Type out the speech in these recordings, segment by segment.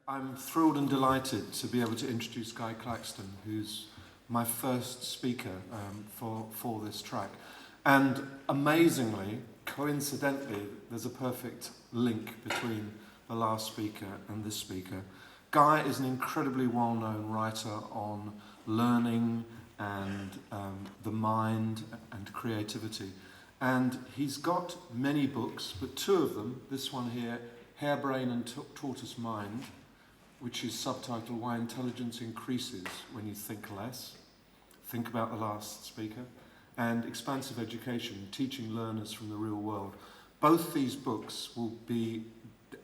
I'm thrilled and delighted to be able to introduce Guy Claxton, who's my first speaker for this track. And amazingly, coincidentally, there's a perfect link between the last speaker and this speaker. Guy is an incredibly well-known writer on learning and the mind and creativity. And he's got many books, but two of them, this one here, Harebrain and Tortoise Mind, which is subtitled Why Intelligence Increases When You Think Less. Think about the last speaker. And Expansive Education, Teaching Learners from the Real World. Both these books will be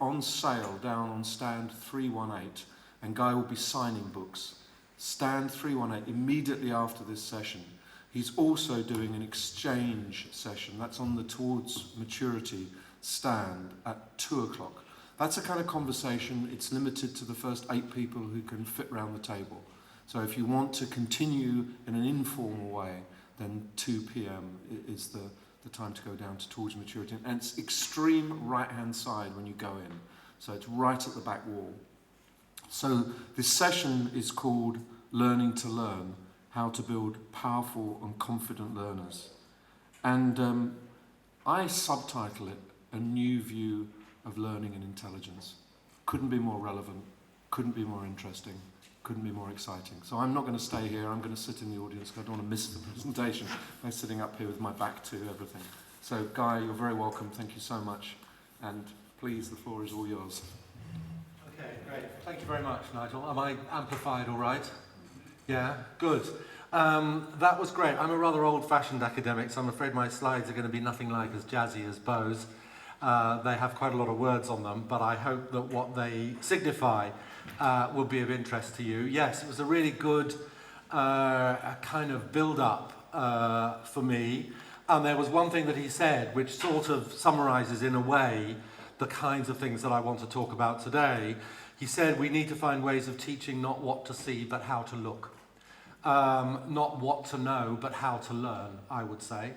on sale down on stand 318, and Guy will be signing books. Stand 318 immediately after this session. He's also doing an exchange session. That's on the Towards Maturity stand at 2 o'clock. That's a kind of conversation. It's limited to the first 8 people who can fit round the table. So if you want to continue in an informal way, then 2 p.m. is the time to go down to Towards Maturity. And it's extreme right-hand side when you go in. So it's right at the back wall. So this session is called Learning to Learn, How to Build Powerful and Confident Learners. And I subtitle it A New View of Learning and Intelligence. Couldn't be more relevant, couldn't be more interesting, couldn't be more exciting. So I'm not going to stay here, I'm going to sit in the audience because I don't want to miss the presentation. I'm sitting up here with my back to everything. So Guy, you're very welcome, thank you so much. And please, the floor is all yours. Okay, great. Thank you very much, Nigel. Am I amplified all right? Yeah, good. That was great. I'm a rather old-fashioned academic, so I'm afraid my slides are going to be nothing like as jazzy as Bo's. They have quite a lot of words on them, but I hope that what they signify will be of interest to you. Yes, it was a really good kind of build-up for me. And there was one thing that he said which sort of summarizes in a way the kinds of things that I want to talk about today. He said we need to find ways of teaching not what to see, but how to look. Not what to know, but how to learn, I would say.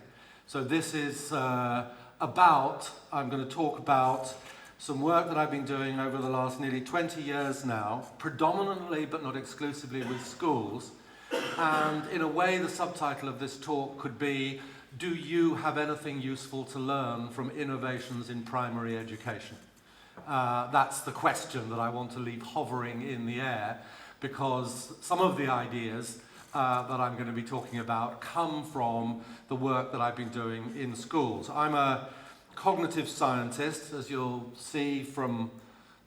So this is I'm going to talk about some work that I've been doing over the last nearly 20 years now, predominantly but not exclusively with schools. And in a way, the subtitle of this talk could be, do you have anything useful to learn from innovations in primary education? That's the question that I want to leave hovering in the air, because some of the ideas that I'm going to be talking about come from the work that I've been doing in schools. I'm a cognitive scientist, as you'll see from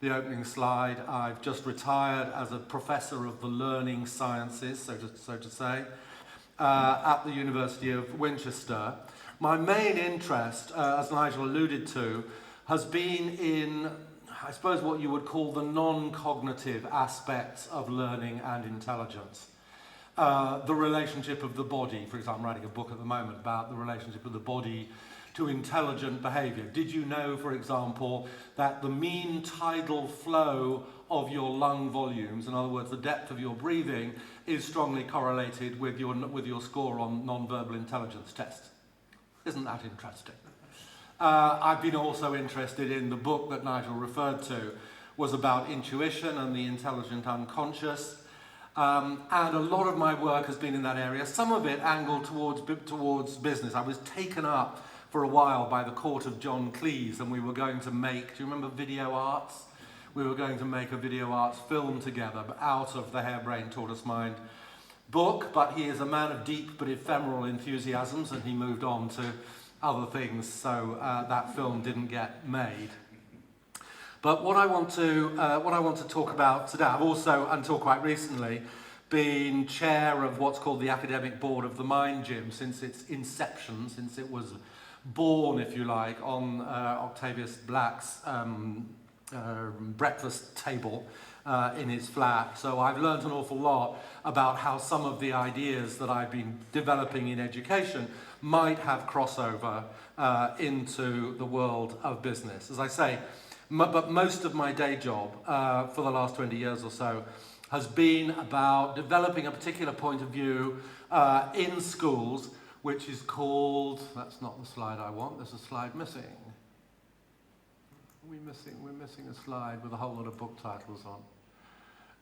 the opening slide. I've just retired as a professor of the learning sciences, so to say, at the University of Winchester. My main interest, as Nigel alluded to, has been in, I suppose, what you would call the non-cognitive aspects of learning and intelligence. The relationship of the body. For example, I'm writing a book at the moment about the relationship of the body to intelligent behavior. Did you know, for example, that the mean tidal flow of your lung volumes, in other words, the depth of your breathing, is strongly correlated with your score on non-verbal intelligence tests? Isn't that interesting? I've been also interested in the book that Nigel referred to, was about intuition and the intelligent unconscious. And a lot of my work has been in that area, some of it angled towards business. I was taken up for a while by the court of John Cleese, and we were going to make, do you remember Video Arts? We were going to make a video arts film together out of the Harebrain Tortoise Mind book, but he is a man of deep but ephemeral enthusiasms, and he moved on to other things, so that film didn't get made. But what I want to talk about today, I've also, until quite recently, been chair of what's called the Academic Board of the Mind Gym since its inception, since it was born, if you like, on Octavius Black's breakfast table in his flat. So I've learned an awful lot about how some of the ideas that I've been developing in education might have crossover into the world of business. As I say, but most of my day job for the last 20 years or so has been about developing a particular point of view in schools, which is called, that's not the slide I want, there's a slide missing. We're missing a slide with a whole lot of book titles on.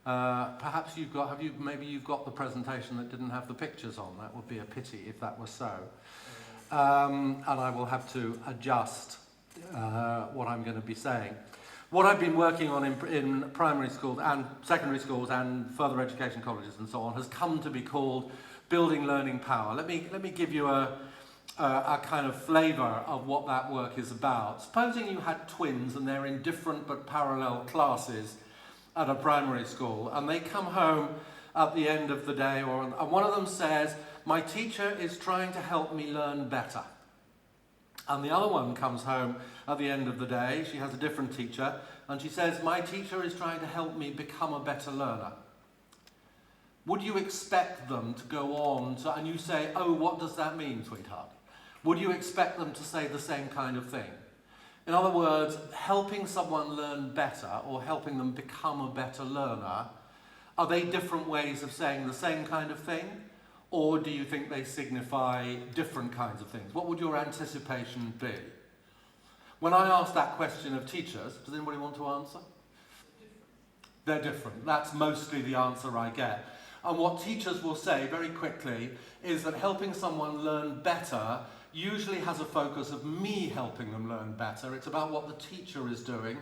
Perhaps maybe you've got the presentation that didn't have the pictures on. That would be a pity if that was so. And I will have to adjust what I'm going to be saying. What I've been working on in primary schools and secondary schools and further education colleges and so on has come to be called building learning power. Let me give you a kind of flavour of what that work is about. Supposing you had twins and they're in different but parallel classes at a primary school, and they come home at the end of the day, and one of them says, "My teacher is trying to help me learn better." And the other one comes home at the end of the day, she has a different teacher, and she says, "My teacher is trying to help me become a better learner." Would you expect them to go on to, and you say, "Oh, what does that mean, sweetheart?" Would you expect them to say the same kind of thing? In other words, helping someone learn better or helping them become a better learner, are they different ways of saying the same kind of thing? Or do you think they signify different kinds of things? What would your anticipation be? When I ask that question of teachers, does anybody want to answer? They're different. That's mostly the answer I get. And what teachers will say very quickly is that helping someone learn better usually has a focus of me helping them learn better. It's about what the teacher is doing,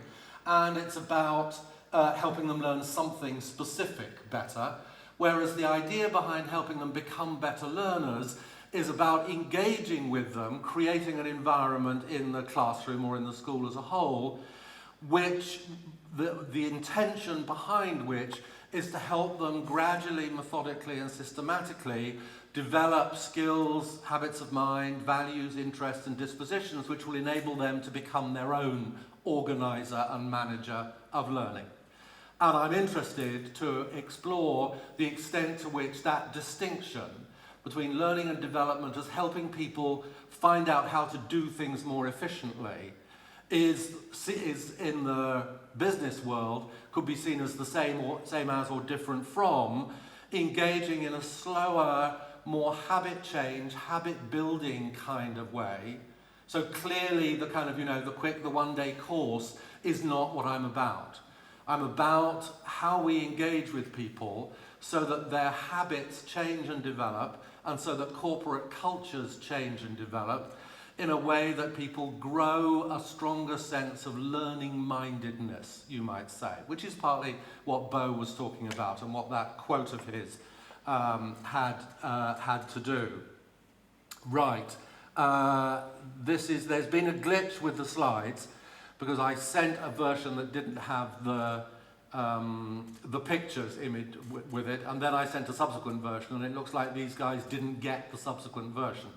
and it's about helping them learn something specific better. Whereas the idea behind helping them become better learners is about engaging with them, creating an environment in the classroom or in the school as a whole, which the intention behind which is to help them gradually, methodically and systematically develop skills, habits of mind, values, interests and dispositions which will enable them to become their own organizer and manager of learning. And I'm interested to explore the extent to which that distinction between learning and development as helping people find out how to do things more efficiently is in the business world could be seen as the same as or different from engaging in a slower, more habit change, habit building kind of way. So clearly the kind of, the one-day course is not what I'm about. I'm about how we engage with people so that their habits change and develop, and so that corporate cultures change and develop in a way that people grow a stronger sense of learning-mindedness, you might say, which is partly what Bo was talking about and what that quote of his had to do. Right. There's been a glitch with the slides, because I sent a version that didn't have the pictures image with it, and then I sent a subsequent version, and it looks like these guys didn't get the subsequent version.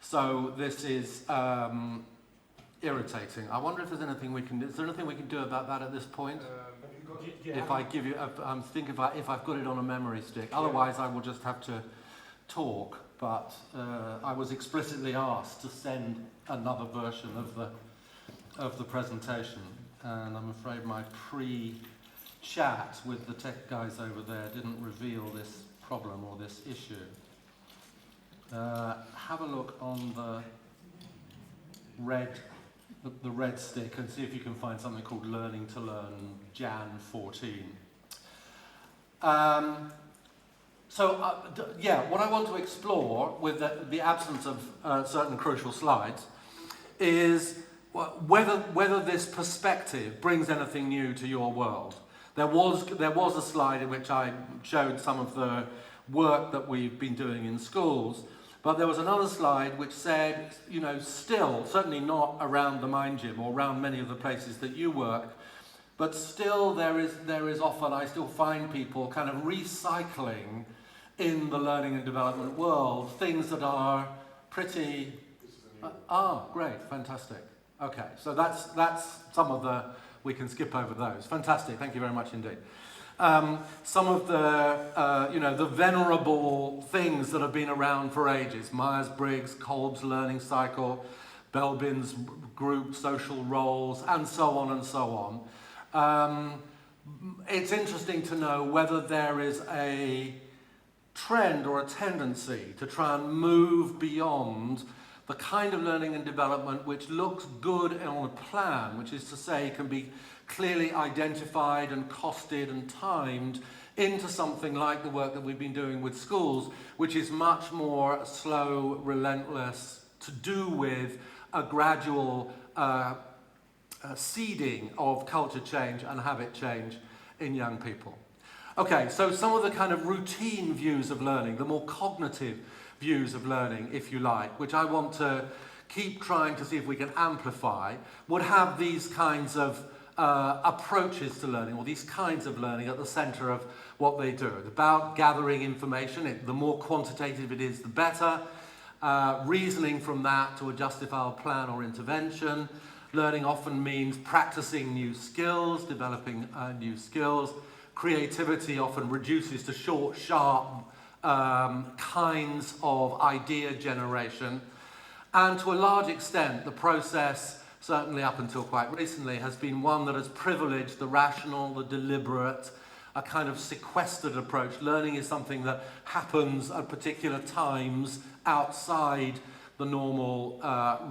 So this is irritating. I wonder if there's anything we can do. Is there anything we can do about that at this point? If I give you, I'm thinking if I've got it on a memory stick. Otherwise, I will just have to talk. But I was explicitly asked to send another version of the presentation, and I'm afraid my pre-chat with the tech guys over there didn't reveal this problem or this issue. Have a look on the red stick and see if you can find something called Learning to Learn Jan 14. What I want to explore with the absence of certain crucial slides is whether this perspective brings anything new to your world. There was a slide in which I showed some of the work that we've been doing in schools, but there was another slide which said, still, certainly not around the Mind Gym or around many of the places that you work, but still there is often, I still find people kind of recycling in the learning and development world things that are pretty... great, fantastic. Okay, so that's some of the... We can skip over those. Fantastic, thank you very much indeed. Some of the, the venerable things that have been around for ages, Myers-Briggs, Kolb's learning cycle, Belbin's group social roles, and so on and so on. It's interesting to know whether there is a trend or a tendency to try and move beyond the kind of learning and development which looks good on a plan, which is to say can be clearly identified and costed and timed, into something like the work that we've been doing with schools, which is much more slow, relentless, to do with a gradual seeding of culture change and habit change in young people. Okay, so some of the kind of routine views of learning, the more cognitive views of learning, if you like, which I want to keep trying to see if we can amplify, would have these kinds of approaches to learning, or these kinds of learning at the centre of what they do. It's about gathering information. The more quantitative it is, the better. Reasoning from that to a justifiable plan or intervention. Learning often means practicing new skills, developing new skills. Creativity often reduces to short, sharp kinds of idea generation. And to a large extent, the process, certainly up until quite recently, has been one that has privileged the rational, the deliberate, a kind of sequestered approach. Learning is something that happens at particular times outside the normal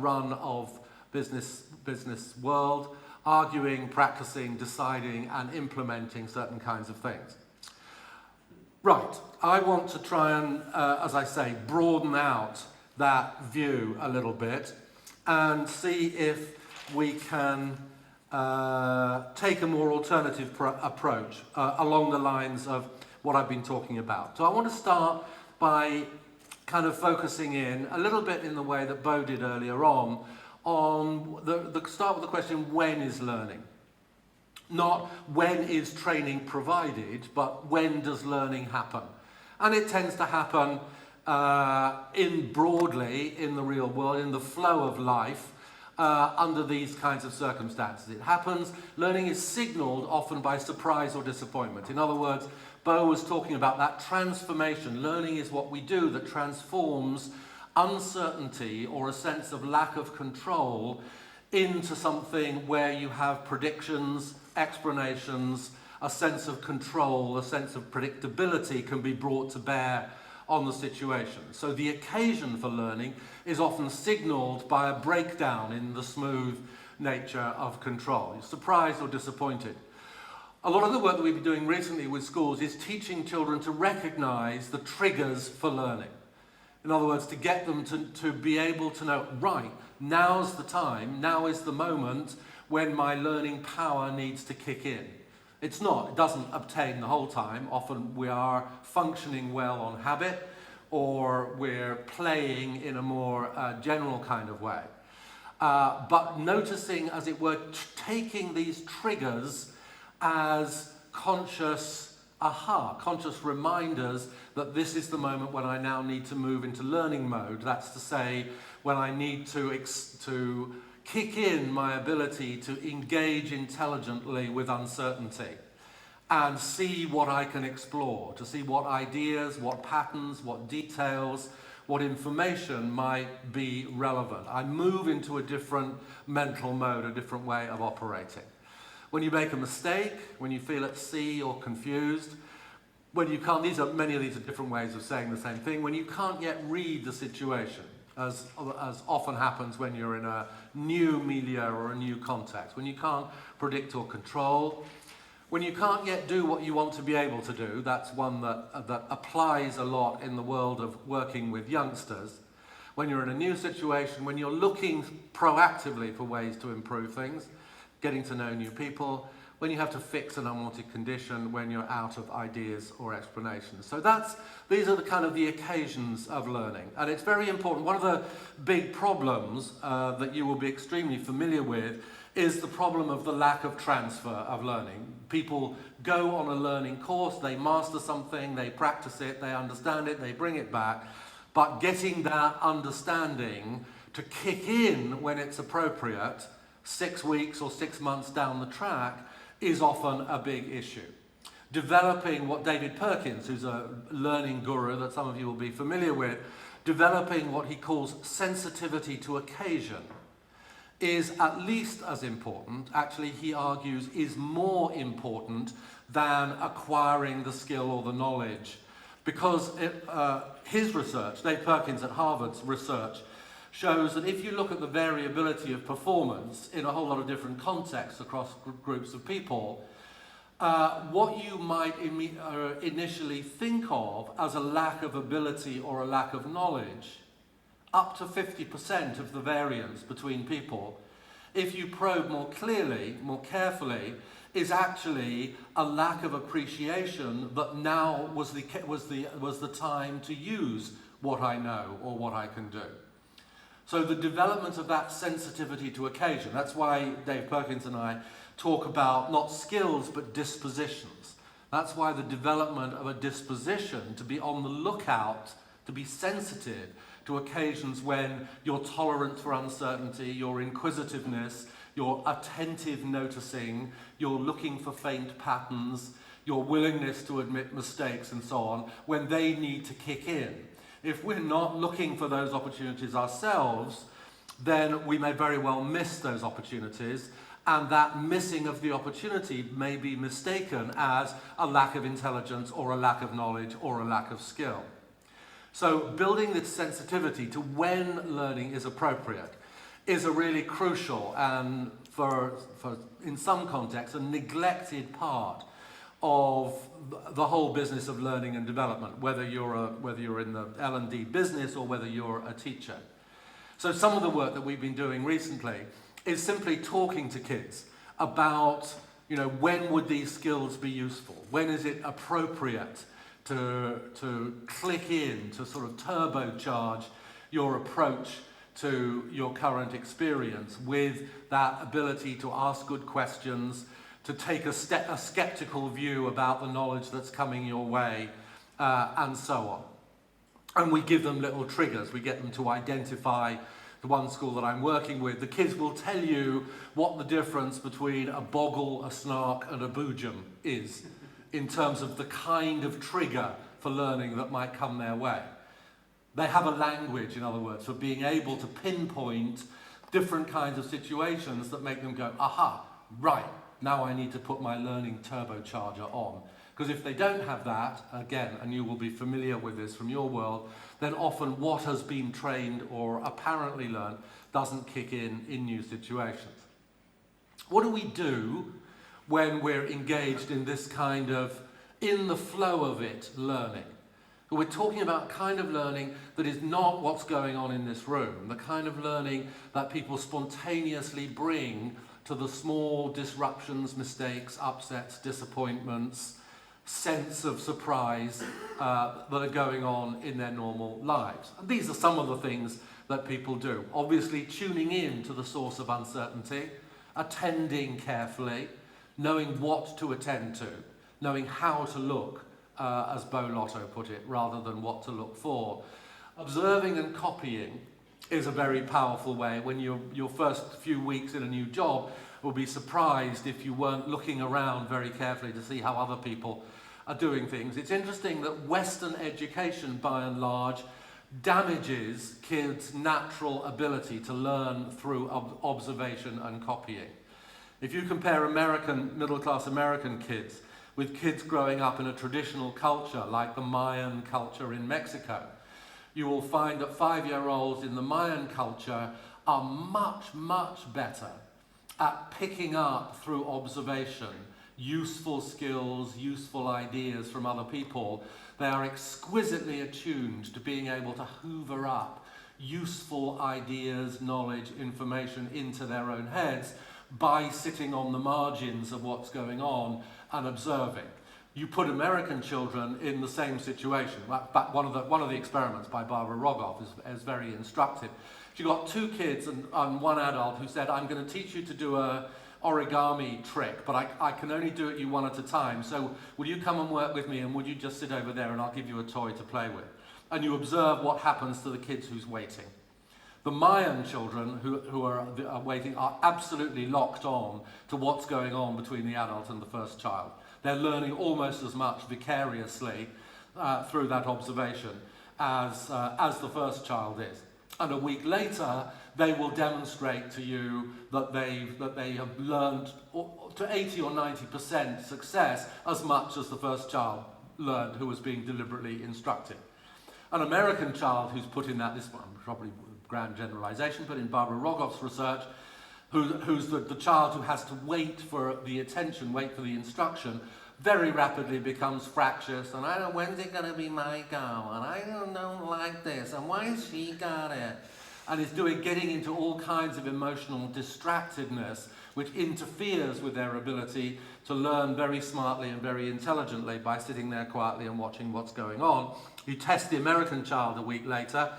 run of business world, arguing, practicing, deciding, and implementing certain kinds of things. Right, I want to try and, as I say, broaden out that view a little bit and see if we can take a more alternative approach along the lines of what I've been talking about. So I want to start by kind of focusing in a little bit in the way that Bo did earlier on start with the question, when is learning? Not when is training provided, but when does learning happen? And it tends to happen broadly in the real world, in the flow of life, under these kinds of circumstances. It happens, learning is signalled often by surprise or disappointment. In other words, Bo was talking about that transformation. Learning is what we do that transforms uncertainty or a sense of lack of control into something where you have predictions, explanations, a sense of control, a sense of predictability can be brought to bear on the situation. So the occasion for learning is often signalled by a breakdown in the smooth nature of control. You're surprised or disappointed. A lot of the work that we've been doing recently with schools is teaching children to recognise the triggers for learning. In other words, to get them to be able to know, right, now's the time, now is the moment when my learning power needs to kick in. It doesn't obtain the whole time. Often we are functioning well on habit, or we're playing in a more general kind of way. But noticing, as it were, taking these triggers as conscious reminders that this is the moment when I now need to move into learning mode. That's to say, when I need to kick in my ability to engage intelligently with uncertainty and see what I can explore, to see what ideas, what patterns, what details, what information might be relevant. I move into a different mental mode, a different way of operating. When you make a mistake, when you feel at sea or confused, when you can't, many of these are different ways of saying the same thing, when you can't yet read the situation, as often happens when you're in a new milieu or a new context, when you can't predict or control, when you can't yet do what you want to be able to do. That's one that applies a lot in the world of working with youngsters. When you're in a new situation, when you're looking proactively for ways to improve things, getting to know new people, when you have to fix an unwanted condition, when you're out of ideas or explanations. So these are the occasions of learning. And it's very important. One of the big problems that you will be extremely familiar with is the problem of the lack of transfer of learning. People go on a learning course, they master something, they practice it, they understand it, they bring it back, but getting that understanding to kick in when it's appropriate, 6 weeks or 6 months down the track, is often a big issue. Developing what David Perkins, who's a learning guru that some of you will be familiar with, developing what he calls sensitivity to occasion is at least as important, actually he argues is more important than acquiring the skill or the knowledge. Because his research, Dave Perkins at Harvard's research, shows that if you look at the variability of performance in a whole lot of different contexts across groups of people, what you might initially think of as a lack of ability or a lack of knowledge, up to 50% of the variance between people, if you probe more clearly, more carefully, is actually a lack of appreciation that now was the time to use what I know or what I can do. So the development of that sensitivity to occasion, that's why Dave Perkins and I talk about not skills but dispositions. That's why the development of a disposition to be on the lookout, to be sensitive to occasions when your tolerance for uncertainty, your inquisitiveness, your attentive noticing, your looking for faint patterns, your willingness to admit mistakes and so on, when they need to kick in. If we're not looking for those opportunities ourselves, then we may very well miss those opportunities, and that missing of the opportunity may be mistaken as a lack of intelligence or a lack of knowledge or a lack of skill. So building this sensitivity to when learning is appropriate is a really crucial and, for in some contexts, a neglected part of the whole business of learning and development, whether you're in the L&D business or whether you're a teacher. So some of the work that we've been doing recently is simply talking to kids about, when would these skills be useful? When is it appropriate to click in, to sort of turbocharge your approach to your current experience with that ability to ask good questions, to take a skeptical view about the knowledge that's coming your way, and so on. And we give them little triggers. We get them to identify. The one school that I'm working with, the kids will tell you what the difference between a boggle, a snark, and a boojum is in terms of the kind of trigger for learning that might come their way. They have a language, in other words, for being able to pinpoint different kinds of situations that make them go, aha, right, now I need to put my learning turbocharger on. Because if they don't have that, again, and you will be familiar with this from your world, then often what has been trained or apparently learned doesn't kick in new situations. What do we do when we're engaged in this kind of, in the flow of it, learning? We're talking about kind of learning that is not what's going on in this room, the kind of learning that people spontaneously bring to the small disruptions, mistakes, upsets, disappointments, sense of surprise that are going on in their normal lives. And these are some of the things that people do. Obviously, tuning in to the source of uncertainty, attending carefully, knowing what to attend to, knowing how to look, as Bo Lotto put it, rather than what to look for. Observing and copying is a very powerful way. When your first few weeks in a new job, will be surprised if you weren't looking around very carefully to see how other people are doing things. It's interesting that Western education, by and large, damages kids' natural ability to learn through observation and copying. If you compare middle-class American kids with kids growing up in a traditional culture like the Mayan culture in Mexico, you will find that 5-year-olds in the Mayan culture are much, much better at picking up through observation useful skills, useful ideas from other people. They are exquisitely attuned to being able to hoover up useful ideas, knowledge, information into their own heads by sitting on the margins of what's going on and observing. You put American children in the same situation. But one of the experiments by Barbara Rogoff is very instructive. She got 2 kids and one adult who said, I'm going to teach you to do a origami trick, but I can only do it you one at a time, so will you come and work with me, and would you just sit over there and I'll give you a toy to play with? And you observe what happens to the kids who's waiting. The Mayan children who are waiting are absolutely locked on to what's going on between the adult and the first child. They're learning almost as much vicariously through that observation as the first child is. And a week later, they will demonstrate to you that they have learned to 80 or 90% success as much as the first child learned who was being deliberately instructed. An American child who's put in that, this one probably grand generalization, but in Barbara Rogoff's research, who's the child who has to wait for the attention, wait for the instruction, very rapidly becomes fractious, and when's it going to be my go, and I don't like this, and why has she got it? And is getting into all kinds of emotional distractedness, which interferes with their ability to learn very smartly and very intelligently by sitting there quietly and watching what's going on. You test the American child a week later,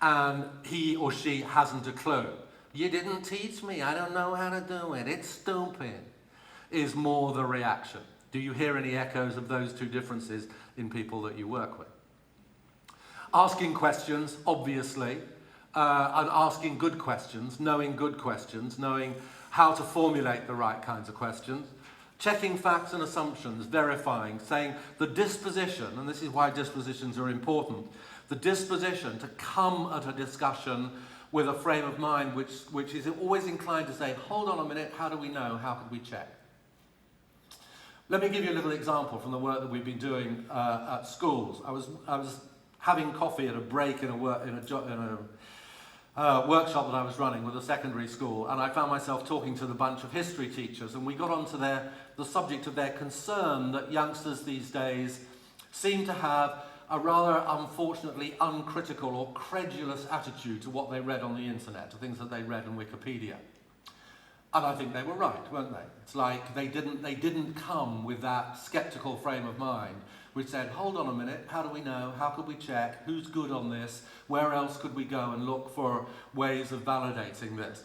and he or she hasn't a clue. You didn't teach me, I don't know how to do it, it's stupid, is more the reaction. Do you hear any echoes of those two differences in people that you work with? Asking questions, obviously, and asking good questions, knowing how to formulate the right kinds of questions, checking facts and assumptions, verifying, saying the disposition, and this is why dispositions are important, the disposition to come at a discussion with a frame of mind which is always inclined to say, hold on a minute, how do we know, how could we check? Let me give you a little example from the work that we've been doing at schools. I was having coffee at a break in a workshop that I was running with a secondary school, and I found myself talking to the bunch of history teachers, and we got onto the subject of their concern that youngsters these days seem to have a rather unfortunately uncritical or credulous attitude to what they read on the internet, to things that they read in Wikipedia. And I think they were right, weren't they? It's like they didn't come with that skeptical frame of mind which said, hold on a minute, how do we know, how could we check, who's good on this, where else could we go and look for ways of validating this?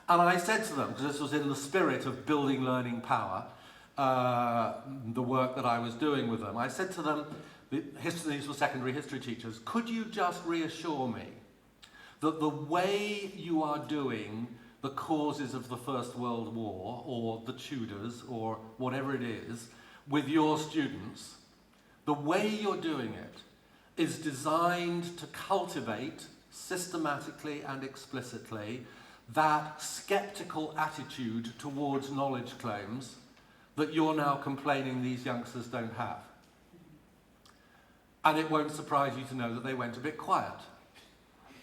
And I said to them, because this was in the spirit of building learning power, the work that I was doing with them, I said to them, these were secondary history teachers, could you just reassure me that the way you are doing the causes of the First World War, or the Tudors, or whatever it is, with your students, the way you're doing it is designed to cultivate, systematically and explicitly, that skeptical attitude towards knowledge claims that you're now complaining these youngsters don't have. And it won't surprise you to know that they went a bit quiet,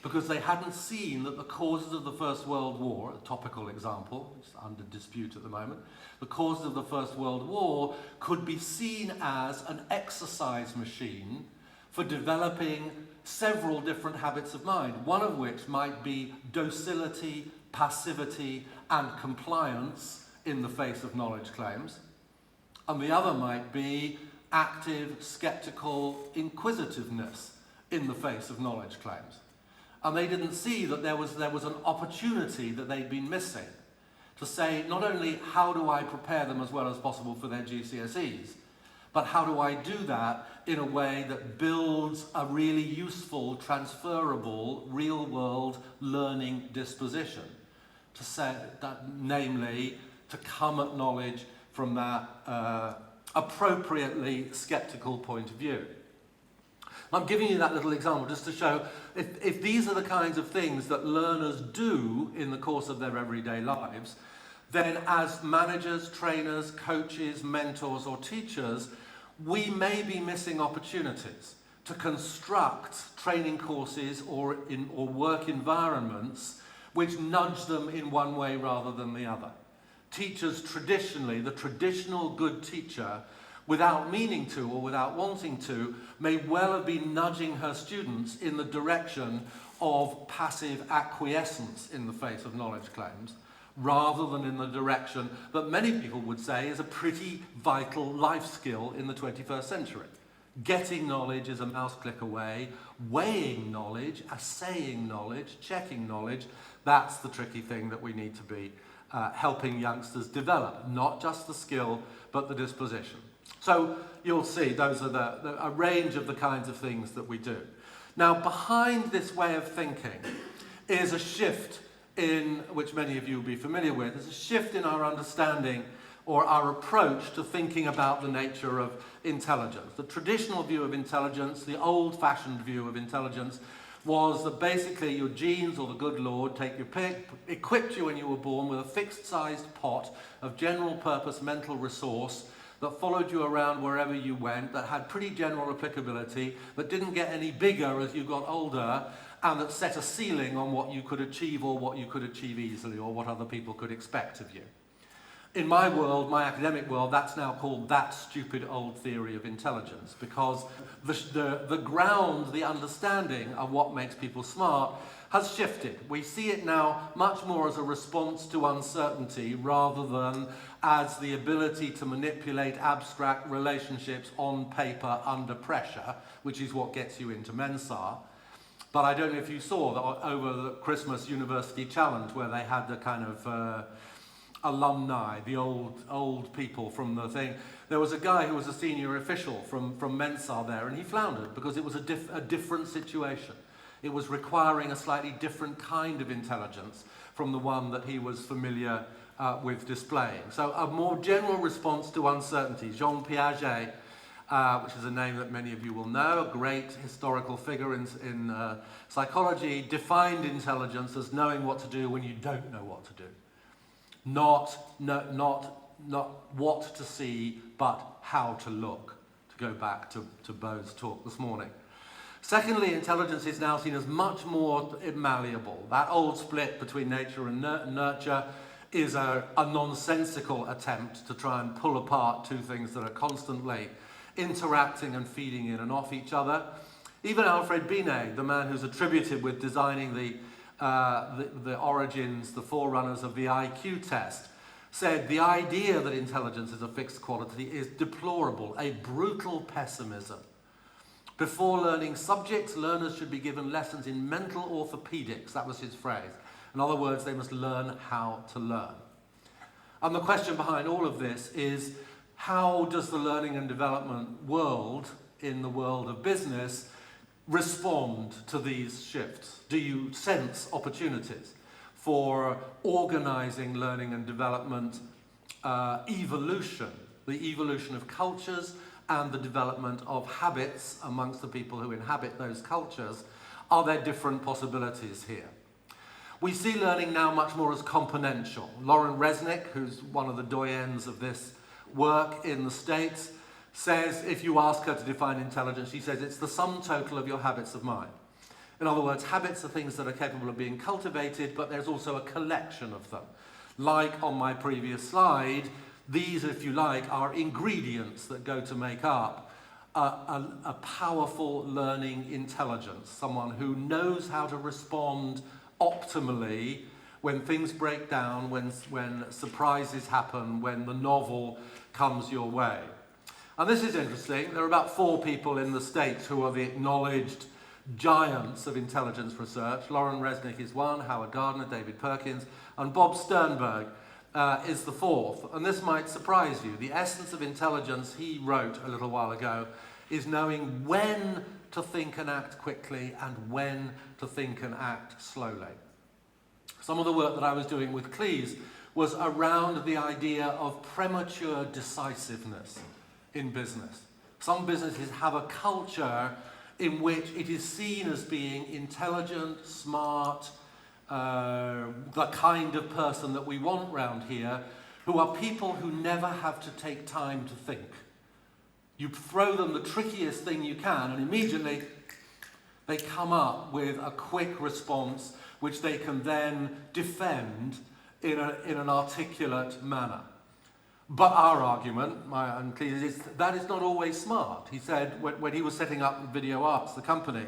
because they hadn't seen that the causes of the First World War, a topical example, it's under dispute at the moment, the causes of the First World War could be seen as an exercise machine for developing several different habits of mind, one of which might be docility, passivity, and compliance in the face of knowledge claims, and the other might be active, skeptical inquisitiveness in the face of knowledge claims. And they didn't see that there was an opportunity that they'd been missing to say, not only how do I prepare them as well as possible for their GCSEs, but how do I do that in a way that builds a really useful, transferable, real-world learning disposition, to say that, namely, to come at knowledge from that appropriately skeptical point of view. I'm giving you that little example just to show if these are the kinds of things that learners do in the course of their everyday lives, then as managers, trainers, coaches, mentors, or teachers, we may be missing opportunities to construct training courses or work environments which nudge them in one way rather than the other. Teachers traditionally, the traditional good teacher, without meaning to or without wanting to, may well have been nudging her students in the direction of passive acquiescence in the face of knowledge claims, rather than in the direction that many people would say is a pretty vital life skill in the 21st century. Getting knowledge is a mouse click away, weighing knowledge, assaying knowledge, checking knowledge, that's the tricky thing that we need to be helping youngsters develop, not just the skill, but the disposition. So you'll see those are a range of the kinds of things that we do. Now, behind this way of thinking is a shift in, which many of you will be familiar with, there's a shift in our understanding or our approach to thinking about the nature of intelligence. The traditional view of intelligence, the old-fashioned view of intelligence, was that basically your genes or the good Lord, take your pick, equipped you when you were born with a fixed-sized pot of general-purpose mental resource that followed you around wherever you went, that had pretty general applicability, that didn't get any bigger as you got older, and that set a ceiling on what you could achieve or what you could achieve easily or what other people could expect of you. In my world, my academic world, that's now called that stupid old theory of intelligence, because the ground, the understanding of what makes people smart has shifted. We see it now much more as a response to uncertainty rather than as the ability to manipulate abstract relationships on paper under pressure, which is what gets you into Mensa. But I don't know if you saw that over the Christmas University Challenge, where they had the kind of alumni, the old people from the thing. There was a guy who was a senior official from Mensa there, and he floundered because it was a different situation. It was requiring a slightly different kind of intelligence from the one that he was familiar with displaying. So a more general response to uncertainty. Jean Piaget, which is a name that many of you will know, a great historical figure in psychology, defined intelligence as knowing what to do when you don't know what to do. Not what to see, but how to look, to go back to Beau's talk this morning. Secondly, intelligence is now seen as much more malleable. That old split between nature and nurture is a nonsensical attempt to try and pull apart two things that are constantly interacting and feeding in and off each other. Even Alfred Binet, the man who's attributed with designing the origins, the forerunners of the IQ test, said the idea that intelligence is a fixed quality is deplorable, a brutal pessimism. Before learning subjects, learners should be given lessons in mental orthopedics. That was his phrase. In other words, they must learn how to learn. And the question behind all of this is, how does the learning and development world, in the world of business, respond to these shifts? Do you sense opportunities for organizing learning and development evolution, the evolution of cultures and the development of habits amongst the people who inhabit those cultures? Are there different possibilities here? We see learning now much more as componential. Lauren Resnick, who's one of the doyens of this work in the States, says, if you ask her to define intelligence, she says it's the sum total of your habits of mind. In other words, habits are things that are capable of being cultivated, but there's also a collection of them. Like on my previous slide, these, if you like, are ingredients that go to make up a powerful learning intelligence, someone who knows how to respond optimally when things break down, when surprises happen, when the novel comes your way. And this is interesting. There are about 4 people in the States who are the acknowledged giants of intelligence research. Lauren Resnick is one, Howard Gardner, David Perkins, and Bob Sternberg is the 4th. And this might surprise you. The essence of intelligence, he wrote a little while ago, is knowing when to think and act quickly and when to think and act slowly. Some of the work that I was doing with Cleese was around the idea of premature decisiveness in business. Some businesses have a culture in which it is seen as being intelligent, smart, the kind of person that we want round here, who are people who never have to take time to think. You throw them the trickiest thing you can, and immediately they come up with a quick response which they can then defend in an articulate manner. But our argument, is that is not always smart. He said, when he was setting up Video Arts, the company,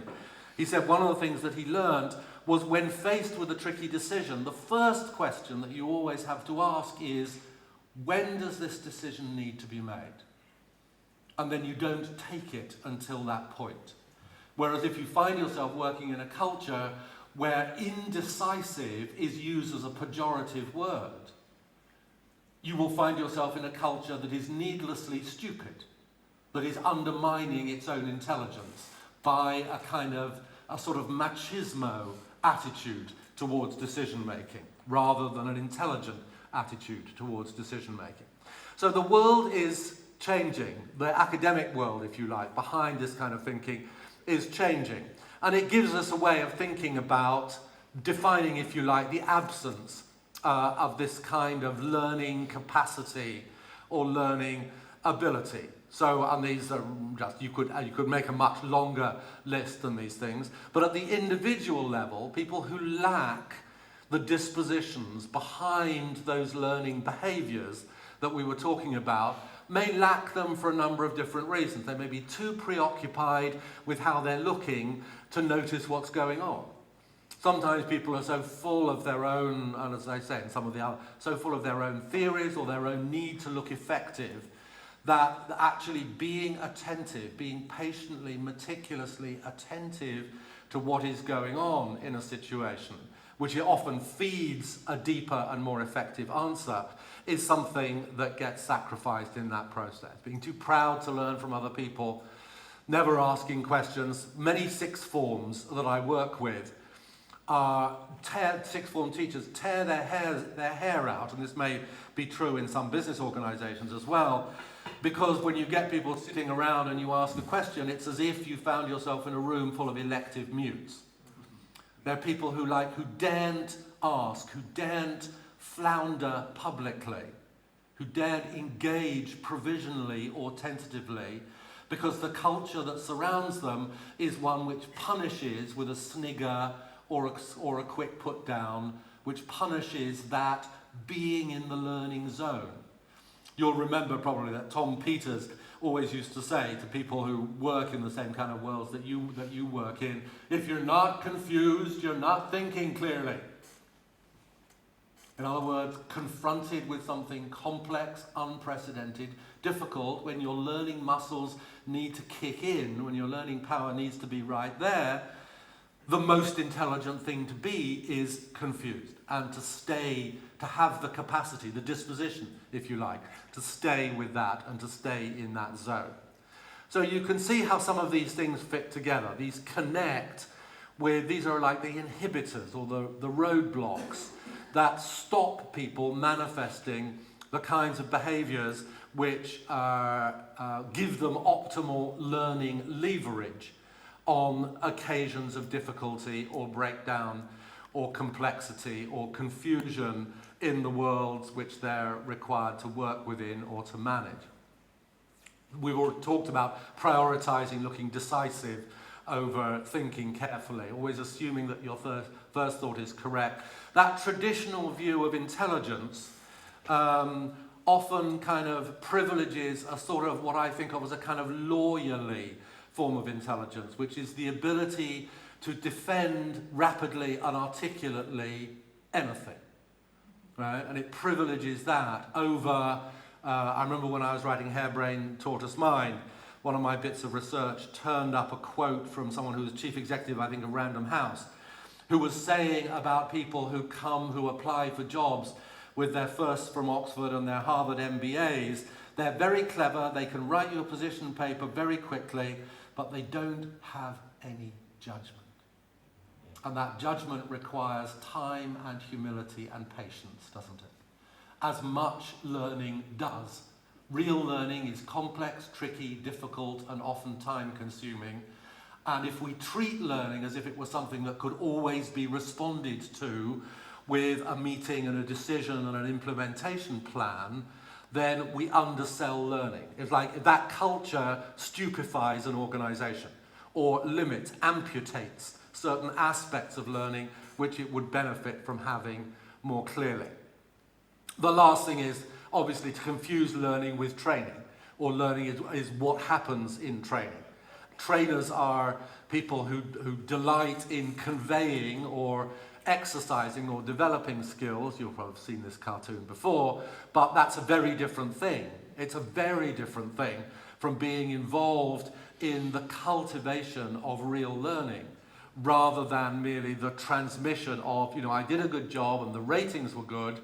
he said one of the things that he learned was when faced with a tricky decision, the first question that you always have to ask is, when does this decision need to be made? And then you don't take it until that point. Whereas if you find yourself working in a culture where indecisive is used as a pejorative word, you will find yourself in a culture that is needlessly stupid, that is undermining its own intelligence by a sort of machismo attitude towards decision making, rather than an intelligent attitude towards decision making. So the world is changing. The academic world, if you like, behind this kind of thinking is changing. And it gives us a way of thinking about defining, if you like, the absence of this kind of learning capacity or learning ability. So, and these are just, you could make a much longer list than these things. But at the individual level, people who lack the dispositions behind those learning behaviors that we were talking about may lack them for a number of different reasons. They may be too preoccupied with how they're looking to notice what's going on. Sometimes people are so full of their own, and as I say, in some of the other, so full of their own theories or their own need to look effective, that actually being attentive, being patiently, meticulously attentive to what is going on in a situation, which often feeds a deeper and more effective answer, is something that gets sacrificed in that process. Being too proud to learn from other people, never asking questions. Many sixth forms that I work with sixth form teachers tear their hair out, and this may be true in some business organizations as well, because when you get people sitting around and you ask a question, it's as if you found yourself in a room full of elective mutes. There are people who daren't ask, who daren't flounder publicly, who daren't engage provisionally or tentatively, because the culture that surrounds them is one which punishes with a snigger or a quick put down, which punishes that being in the learning zone. You'll remember probably that Tom Peters always used to say to people who work in the same kind of worlds that you work in, if you're not confused, you're not thinking clearly. In other words, confronted with something complex, unprecedented, difficult, when your learning muscles need to kick in, when your learning power needs to be right there, the most intelligent thing to be is confused and to have the capacity, the disposition, if you like, to stay with that and to stay in that zone. So you can see how some of these things fit together. These connect with, these are like the inhibitors or the roadblocks that stop people manifesting the kinds of behaviors which give them optimal learning leverage on occasions of difficulty or breakdown or complexity or confusion in the worlds which they're required to work within or to manage. We've already talked about prioritizing, looking decisive over thinking carefully, always assuming that your first thought is correct. That traditional view of intelligence often kind of privileges a sort of what I think of as a kind of lawyerly form of intelligence, which is the ability to defend rapidly and articulately anything, right? And it privileges that over, I remember when I was writing Harebrained Tortoise Mind, one of my bits of research turned up a quote from someone who was chief executive, I think, of Random House, who was saying about people who apply for jobs with their firsts from Oxford and their Harvard MBAs. They're very clever, they can write you a position paper very quickly, but they don't have any judgment. And that judgment requires time and humility and patience, doesn't it? As much learning does. Real learning is complex, tricky, difficult, and often time-consuming. And if we treat learning as if it was something that could always be responded to with a meeting and a decision and an implementation plan, then we undersell learning. It's like that culture stupefies an organization or limits, amputates certain aspects of learning which it would benefit from having more clearly. The last thing is obviously to confuse learning with training, or learning is what happens in training. Trainers are people who delight in conveying or exercising or developing skills. You'll probably have seen this cartoon before, but that's a very different thing. It's a very different thing from being involved in the cultivation of real learning, rather than merely the transmission of, I did a good job and the ratings were good,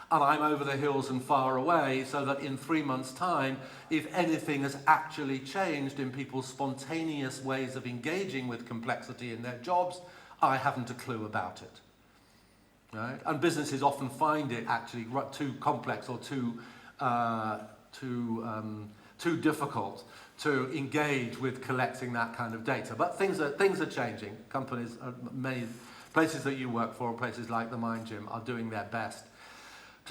and I'm over the hills and far away, so that in 3 months' time, if anything has actually changed in people's spontaneous ways of engaging with complexity in their jobs, I haven't a clue about it. Right? And businesses often find it actually too complex or too difficult to engage with collecting that kind of data. But things are changing. Many places that you work for, places like the Mind Gym, are doing their best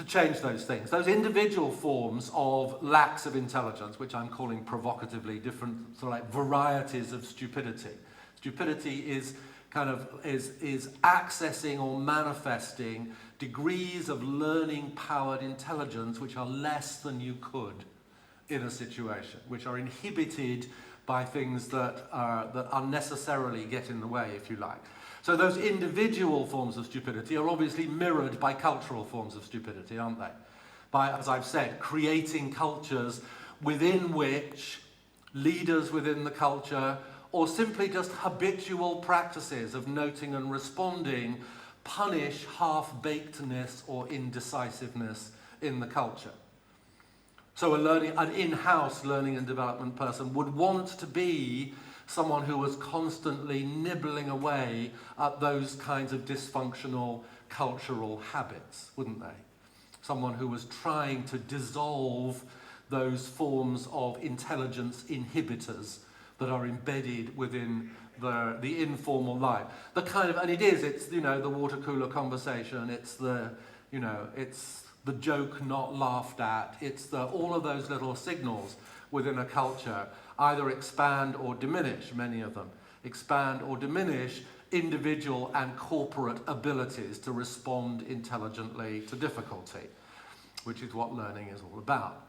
to change those things. Those individual forms of lacks of intelligence, which I'm calling provocatively different sort of like varieties of stupidity. Stupidity is is accessing or manifesting degrees of learning-powered intelligence which are less than you could in a situation, which are inhibited by things that unnecessarily get in the way, if you like. So those individual forms of stupidity are obviously mirrored by cultural forms of stupidity, aren't they? By, as I've said, creating cultures within which leaders within the culture, or simply just habitual practices of noting and responding, punish half-bakedness or indecisiveness in the culture. So an in-house learning and development person would want to be someone who was constantly nibbling away at those kinds of dysfunctional cultural habits, wouldn't they? Someone who was trying to dissolve those forms of intelligence inhibitors that are embedded within the informal life. It's the water cooler conversation, it's it's the joke not laughed at, it's all of those little signals within a culture either expand or diminish, many of them, expand or diminish individual and corporate abilities to respond intelligently to difficulty, which is what learning is all about.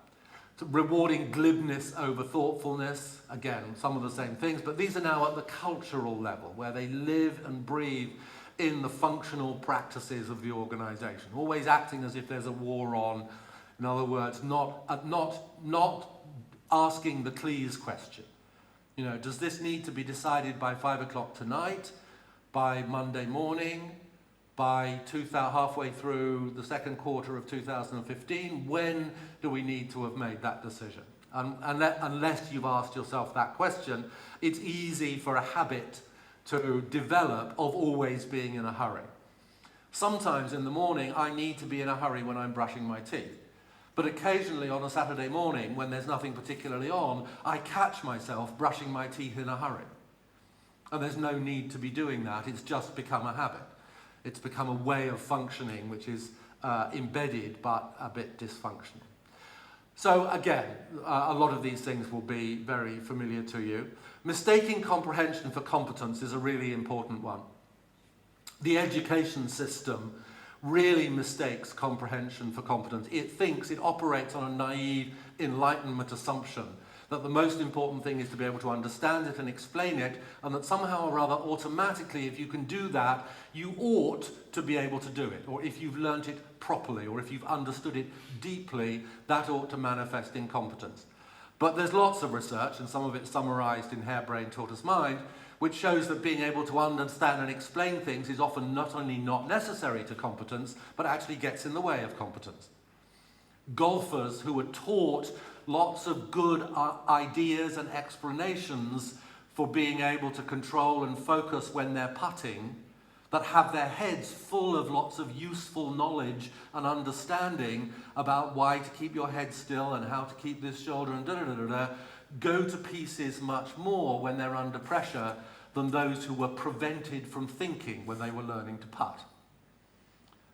So rewarding glibness over thoughtfulness, again, some of the same things, but these are now at the cultural level, where they live and breathe in the functional practices of the organisation, always acting as if there's a war on. In other words, not asking the Cleese question. Does this need to be decided by 5 o'clock tonight, by Monday morning, by halfway through the second quarter of 2015? When do we need to have made that decision? Unless you've asked yourself that question, it's easy for a habit to develop of always being in a hurry. Sometimes in the morning, I need to be in a hurry when I'm brushing my teeth. But occasionally on a Saturday morning, when there's nothing particularly on, I catch myself brushing my teeth in a hurry. And there's no need to be doing that. It's just become a habit. It's become a way of functioning which is embedded but a bit dysfunctional. So again, a lot of these things will be very familiar to you. Mistaking comprehension for competence is a really important one. The education system really mistakes comprehension for competence. It operates on a naive Enlightenment assumption that the most important thing is to be able to understand it and explain it, and that somehow or other automatically, if you can do that, you ought to be able to do it. Or if you've learnt it properly, or if you've understood it deeply, that ought to manifest in competence. But there's lots of research, and some of it summarised in Harebrained Tortoise Mind, which shows that being able to understand and explain things is often not only not necessary to competence, but actually gets in the way of competence. Golfers who are taught lots of good ideas and explanations for being able to control and focus when they're putting, that have their heads full of lots of useful knowledge and understanding about why to keep your head still and how to keep this shoulder and go to pieces much more when they're under pressure than those who were prevented from thinking when they were learning to putt.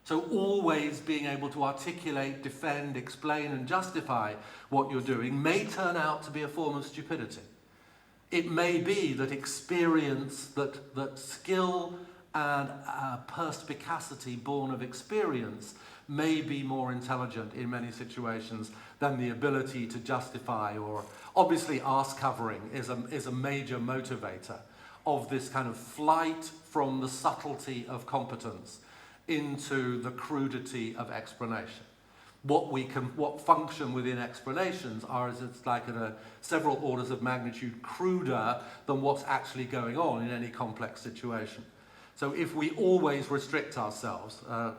So always being able to articulate, defend, explain and justify what you're doing may turn out to be a form of stupidity. It may be that experience, that skill and perspicacity born of experience may be more intelligent in many situations than the ability to justify, or obviously arse covering is a major motivator of this kind of flight from the subtlety of competence into the crudity of explanation. What function within explanations are as it's like several orders of magnitude cruder than what's actually going on in any complex situation. So if we always restrict ourselves, a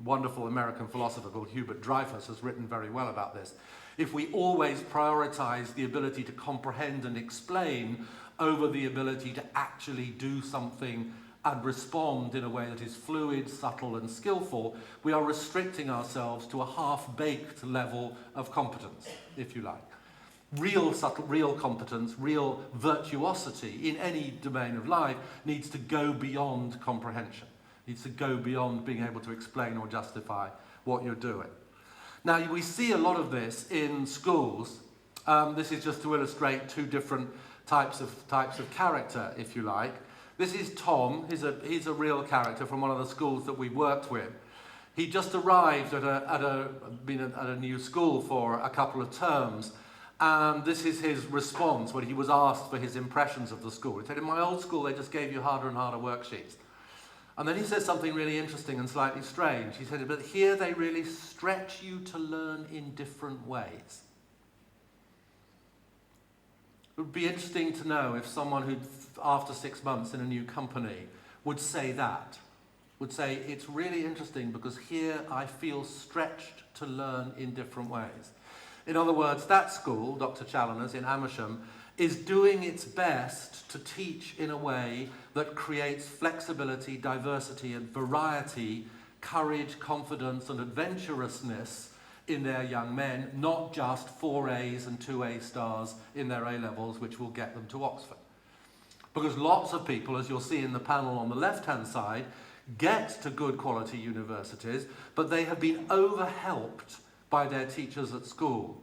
wonderful American philosopher called Hubert Dreyfus has written very well about this. If we always prioritize the ability to comprehend and explain over the ability to actually do something and respond in a way that is fluid, subtle and skillful, we are restricting ourselves to a half-baked level of competence, if you like. Real competence, real virtuosity in any domain of life needs to go beyond comprehension, needs to go beyond being able to explain or justify what you're doing. Now, we see a lot of this in schools. This is just to illustrate two different types of character, if you like. This is Tom. He's a real character from one of the schools that we worked with. He just arrived been at a new school for a couple of terms, and this is his response when he was asked for his impressions of the school. He said, in my old school, they just gave you harder and harder worksheets. And then he says something really interesting and slightly strange. He said, but here they really stretch you to learn in different ways. It would be interesting to know if someone who, after 6 months in a new company, would say that. Would say, it's really interesting because here I feel stretched to learn in different ways. In other words, that school, Dr. Challoner's in Amersham, is doing its best to teach in a way that creates flexibility, diversity and variety, courage, confidence and adventurousness in their young men, not just 4 A's and 2 A stars in their A-levels, which will get them to Oxford. Because lots of people, as you'll see in the panel on the left-hand side, get to good quality universities, but they have been overhelped by their teachers at school.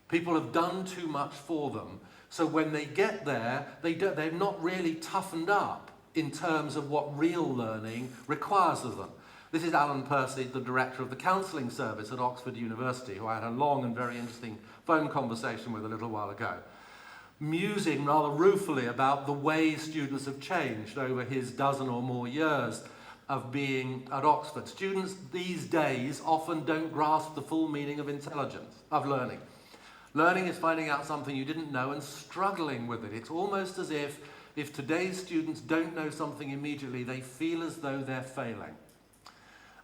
People have done too much for them. So when they get there, they've not really toughened up in terms of what real learning requires of them. This is Alan Percy, the director of the counselling service at Oxford University, who I had a long and very interesting phone conversation with a little while ago, musing rather ruefully about the way students have changed over his dozen or more years of being at Oxford. Students these days often don't grasp the full meaning of intelligence, of learning. Learning is finding out something you didn't know and struggling with it. It's almost as if today's students don't know something immediately, they feel as though they're failing.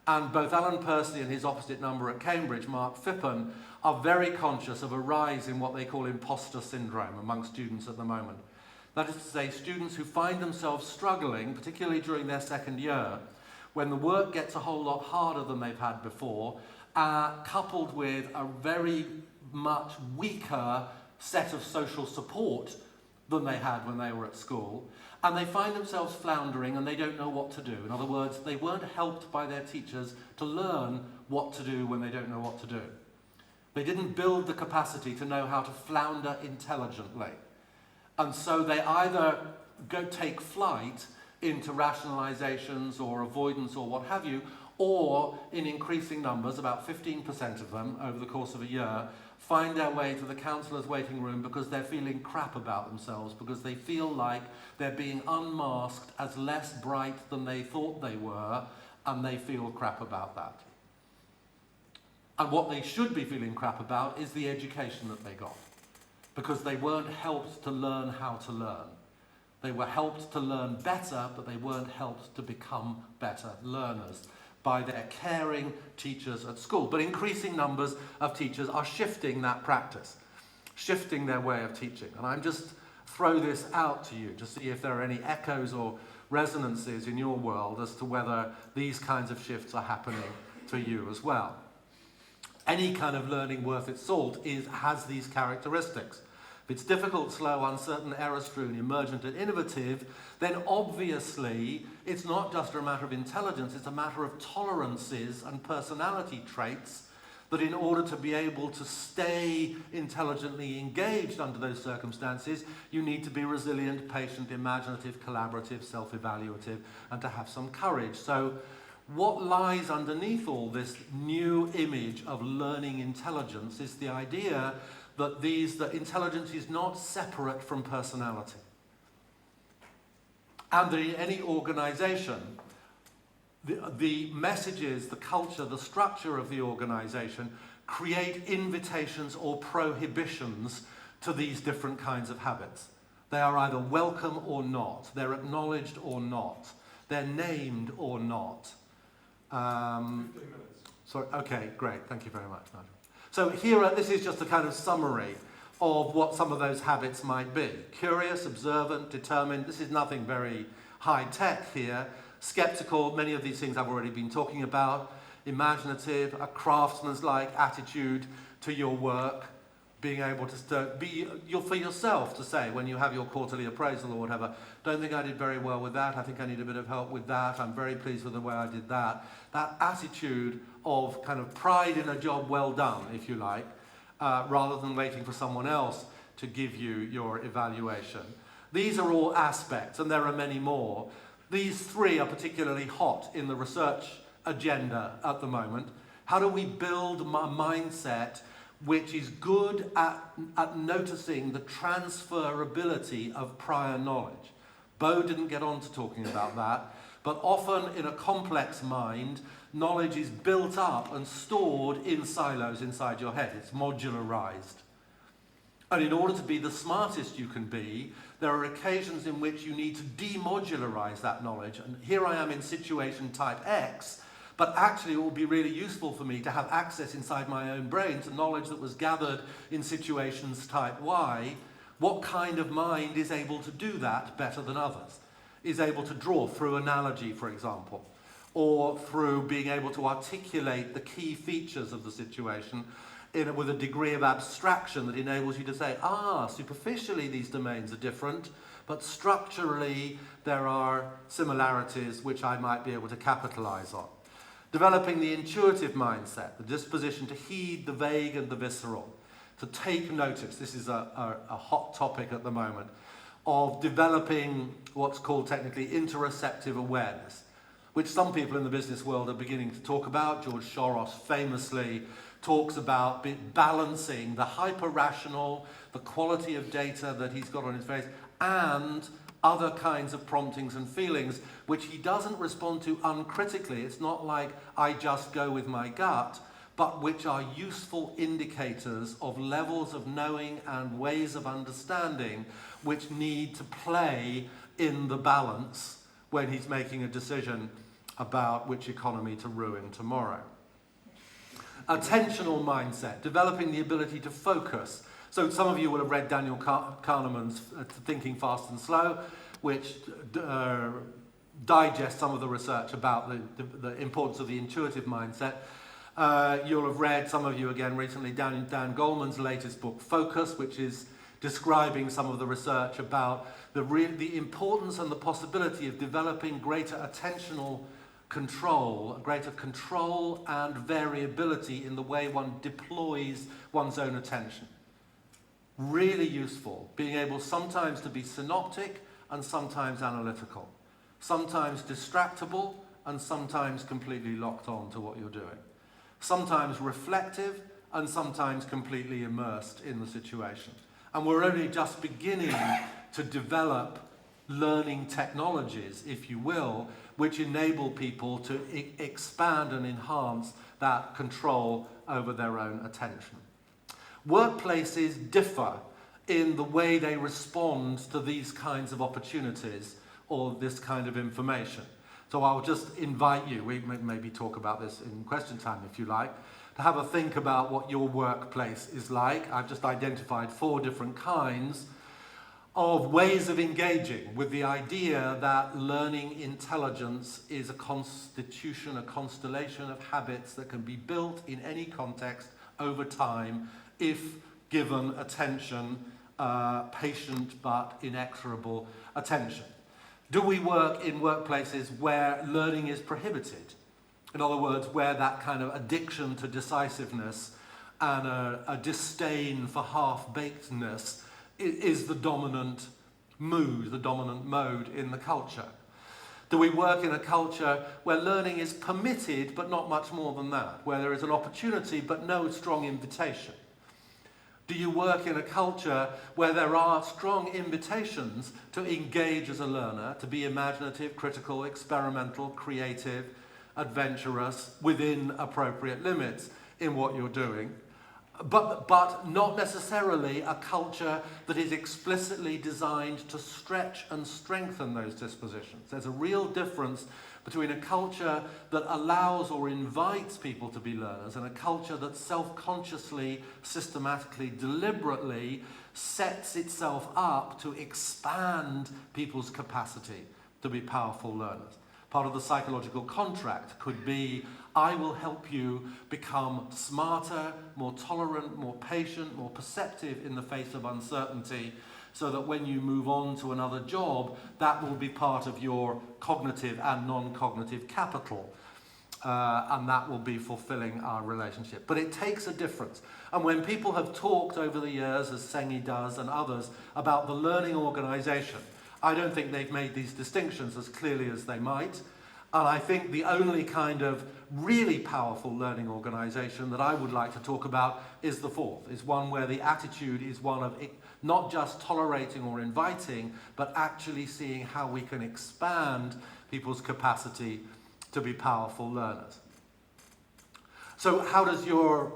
And both Alan Percy and his opposite number at Cambridge, Mark Phippen, are very conscious of a rise in what they call imposter syndrome among students at the moment. That is to say, students who find themselves struggling, particularly during their second year, when the work gets a whole lot harder than they've had before, coupled with a very much weaker set of social support than they had when they were at school, and they find themselves floundering and they don't know what to do. In other words, they weren't helped by their teachers to learn what to do when they don't know what to do. They didn't build the capacity to know how to flounder intelligently. And so they either go take flight into rationalizations or avoidance or what have you, or in increasing numbers, about 15% of them over the course of a year, find their way to the counsellor's waiting room because they're feeling crap about themselves, because they feel like they're being unmasked as less bright than they thought they were, and they feel crap about that. And what they should be feeling crap about is the education that they got, because they weren't helped to learn how to learn. They were helped to learn better, but they weren't helped to become better learners by their caring teachers at school. But increasing numbers of teachers are shifting that practice, shifting their way of teaching. And I'm just throw this out to you to see if there are any echoes or resonances in your world as to whether these kinds of shifts are happening to you as well. Any kind of learning worth its salt has these characteristics. If it's difficult, slow, uncertain, error-strewn, emergent, and innovative, then obviously it's not just a matter of intelligence, it's a matter of tolerances and personality traits that in order to be able to stay intelligently engaged under those circumstances, you need to be resilient, patient, imaginative, collaborative, self-evaluative, and to have some courage. So what lies underneath all this new image of learning intelligence is the idea that intelligence is not separate from personality. And that in any organization, the messages, the culture, the structure of the organization create invitations or prohibitions to these different kinds of habits. They are either welcome or not. They're acknowledged or not. They're named or not. 15 minutes. Sorry, okay, great. Thank you very much, Nigel. So here, this is just a kind of summary of what some of those habits might be. Curious, observant, determined. This is nothing very high-tech here. Skeptical, many of these things I've already been talking about. Imaginative, a craftsman's-like attitude to your work. Being able to be for yourself to say when you have your quarterly appraisal or whatever, don't think I did very well with that, I think I need a bit of help with that, I'm very pleased with the way I did that. That attitude of kind of pride in a job well done, if you like, rather than waiting for someone else to give you your evaluation. These are all aspects, and there are many more. These three are particularly hot in the research agenda at the moment. How do we build a mindset which is good at noticing the transferability of prior knowledge? Bo didn't get on to talking about that, but often in a complex mind, knowledge is built up and stored in silos inside your head. It's modularized. And in order to be the smartest you can be, there are occasions in which you need to demodularize that knowledge. And here I am in situation type X, but actually it will be really useful for me to have access inside my own brain to knowledge that was gathered in situations type Y. What kind of mind is able to do that better than others? Is able to draw through analogy, for example, or through being able to articulate the key features of the situation with a degree of abstraction that enables you to say, superficially these domains are different, but structurally there are similarities which I might be able to capitalize on. Developing the intuitive mindset, the disposition to heed the vague and the visceral, to take notice. This is a hot topic at the moment, of developing what's called technically interoceptive awareness, which some people in the business world are beginning to talk about. George Soros famously talks about balancing the hyper-rational, the quality of data that he's got on his face, and other kinds of promptings and feelings, which he doesn't respond to uncritically. It's not like I just go with my gut, but which are useful indicators of levels of knowing and ways of understanding which need to play in the balance when he's making a decision about which economy to ruin tomorrow. Attentional mindset, developing the ability to focus. So some of you will have read Daniel Kahneman's Thinking Fast and Slow, which digests some of the research about the importance of the intuitive mindset. You'll have read, some of you again recently, Dan Goleman's latest book, Focus, which is describing some of the research about the importance and the possibility of developing greater attentional control, greater control and variability in the way one deploys one's own attention. Really useful, being able sometimes to be synoptic and sometimes analytical, sometimes distractible and sometimes completely locked on to what you're doing, sometimes reflective and sometimes completely immersed in the situation. And we're only just beginning to develop learning technologies, if you will, which enable people to expand and enhance that control over their own attention. Workplaces differ in the way they respond to these kinds of opportunities or this kind of information. So I'll just invite you, we may maybe talk about this in question time if you like, to have a think about what your workplace is like. I've just identified 4 different kinds of ways of engaging with the idea that learning intelligence is a constitution, a constellation of habits that can be built in any context over time if given attention, patient but inexorable attention. Do we work in workplaces where learning is prohibited? In other words, where that kind of addiction to decisiveness and a disdain for half-bakedness is the dominant mood, the dominant mode in the culture? Do we work in a culture where learning is permitted but not much more than that, where there is an opportunity but no strong invitation? Do you work in a culture where there are strong invitations to engage as a learner, to be imaginative, critical, experimental, creative, adventurous, within appropriate limits in what you're doing, but not necessarily a culture that is explicitly designed to stretch and strengthen those dispositions? There's a real difference between a culture that allows or invites people to be learners and a culture that self-consciously, systematically, deliberately sets itself up to expand people's capacity to be powerful learners. Part of the psychological contract could be, I will help you become smarter, more tolerant, more patient, more perceptive in the face of uncertainty, so that when you move on to another job, that will be part of your cognitive and non-cognitive capital. and that will be fulfilling our relationship. But it takes a difference. And when people have talked over the years, as Sengi does and others, about the learning organisation, I don't think they've made these distinctions as clearly as they might. And I think the only kind of really powerful learning organisation that I would like to talk about is the fourth, is one where the attitude is one of not just tolerating or inviting, but actually seeing how we can expand people's capacity to be powerful learners. So how does your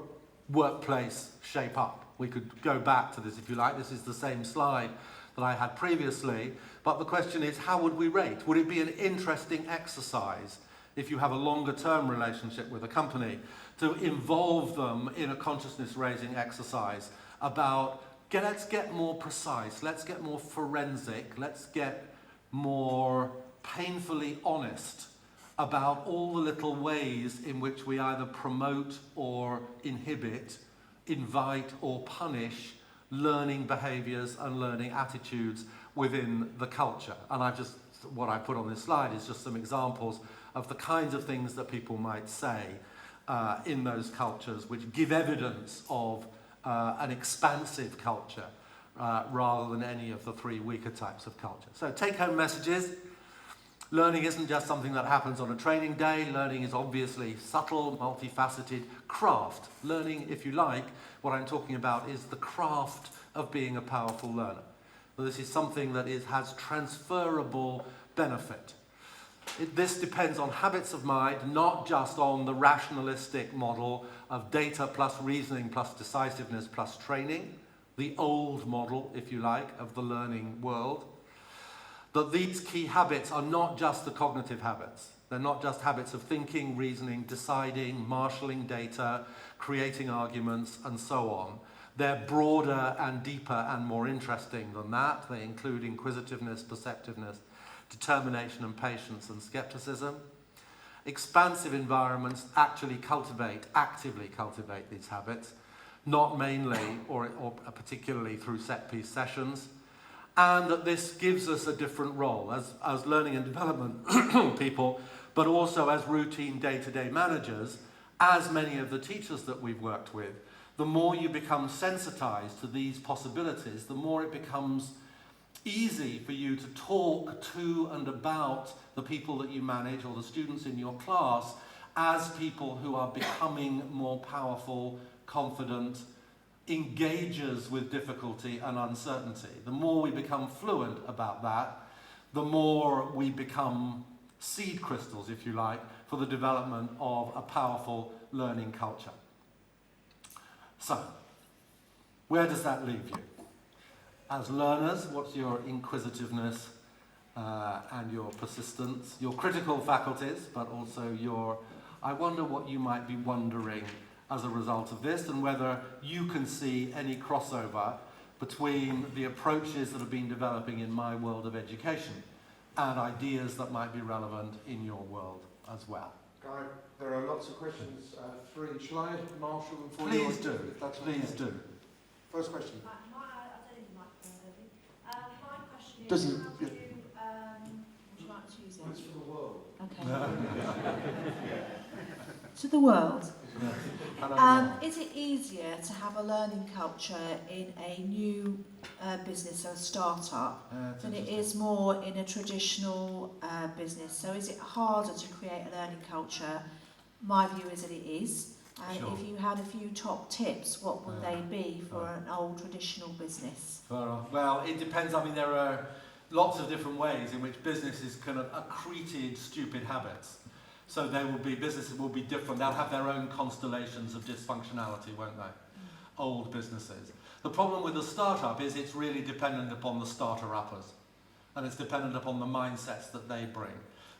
workplace shape up? We could go back to this if you like. This is the same slide that I had previously. But the question is, how would we rate? Would it be an interesting exercise if you have a longer-term relationship with a company to involve them in a consciousness-raising exercise about, let's get more precise, let's get more forensic, let's get more painfully honest about all the little ways in which we either promote or inhibit, invite or punish learning behaviours and learning attitudes within the culture. And what I put on this slide is just some examples of the kinds of things that people might say in those cultures which give evidence of an expansive culture rather than any of the three weaker types of culture. So take-home messages. Learning isn't just something that happens on a training day. Learning is obviously subtle, multifaceted craft. Learning, if you like, what I'm talking about is the craft of being a powerful learner. Well, this is something that has transferable benefit. This depends on habits of mind, not just on the rationalistic model of data plus reasoning plus decisiveness plus training, the old model, if you like, of the learning world. That these key habits are not just the cognitive habits. They're not just habits of thinking, reasoning, deciding, marshalling data, creating arguments, and so on. They're broader and deeper and more interesting than that. They include inquisitiveness, perceptiveness, determination and patience and skepticism. Expansive environments actively cultivate these habits, not mainly or particularly through set-piece sessions. And that this gives us a different role as learning and development people, but also as routine day-to-day managers, as many of the teachers that we've worked with. The more you become sensitized to these possibilities, the more it becomes easy for you to talk to and about the people that you manage or the students in your class as people who are becoming more powerful, confident, engages with difficulty and uncertainty. The more we become fluent about that, the more we become seed crystals, if you like, for the development of a powerful learning culture. So, where does that leave you? As learners, what's your inquisitiveness and your persistence, your critical faculties, but also I wonder what you might be wondering as a result of this, and whether you can see any crossover between the approaches that have been developing in my world of education and ideas that might be relevant in your world as well. Guy, there are lots of questions. Three. Shall I marshal them for Please you? do. Please do. First question. I don't need the microphone, my question is, Doesn't- how do you, would you like to use it? It's for the world. Okay. To the world. Is it easier to have a learning culture in a new business or a start-up than it is more in a traditional business? So is it harder to create a learning culture? My view is that it is. And Sure. if you had a few top tips, what would they be for an old traditional business? Well, it depends. I mean, there are lots of different ways in which businesses kind of accreted stupid habits. So businesses will be different. They'll have their own constellations of dysfunctionality, won't they? Old businesses. The problem with a startup is it's really dependent upon the starter-uppers. And it's dependent upon the mindsets that they bring.